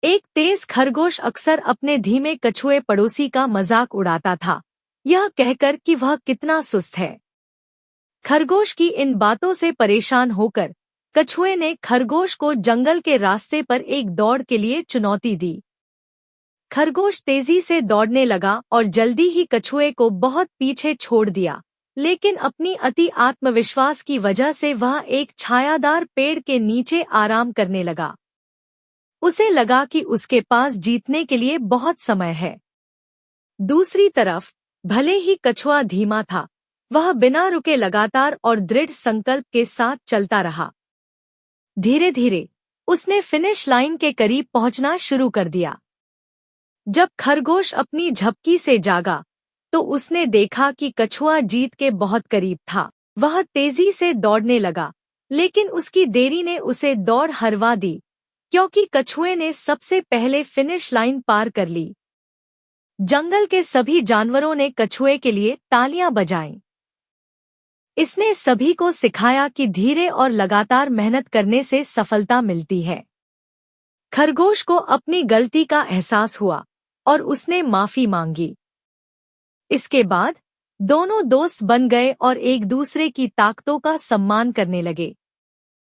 एक तेज खरगोश अक्सर अपने धीमे कछुए पड़ोसी का मजाक उड़ाता था, यह कहकर कि वह कितना सुस्त है। खरगोश की इन बातों से परेशान होकर कछुए ने खरगोश को जंगल के रास्ते पर एक दौड़ के लिए चुनौती दी। खरगोश तेजी से दौड़ने लगा और जल्दी ही कछुए को बहुत पीछे छोड़ दिया, लेकिन अपनी अति आत्मविश्वास की वजह से वह एक छायादार पेड़ के नीचे आराम करने लगा। उसे लगा कि उसके पास जीतने के लिए बहुत समय है। दूसरी तरफ भले ही कछुआ धीमा था, वह बिना रुके लगातार और दृढ़ संकल्प के साथ चलता रहा। धीरे धीरे उसने फिनिश लाइन के करीब पहुंचना शुरू कर दिया। जब खरगोश अपनी झपकी से जागा तो उसने देखा कि कछुआ जीत के बहुत करीब था। वह तेजी से दौड़ने लगा, लेकिन उसकी देरी ने उसे दौड़ हरवा दी, क्योंकि कछुए ने सबसे पहले फिनिश लाइन पार कर ली। जंगल के सभी जानवरों ने कछुए के लिए तालियां बजाईं। इसने सभी को सिखाया कि धीरे और लगातार मेहनत करने से सफलता मिलती है। खरगोश को अपनी गलती का एहसास हुआ और उसने माफी मांगी। इसके बाद दोनों दोस्त बन गए और एक दूसरे की ताकतों का सम्मान करने लगे।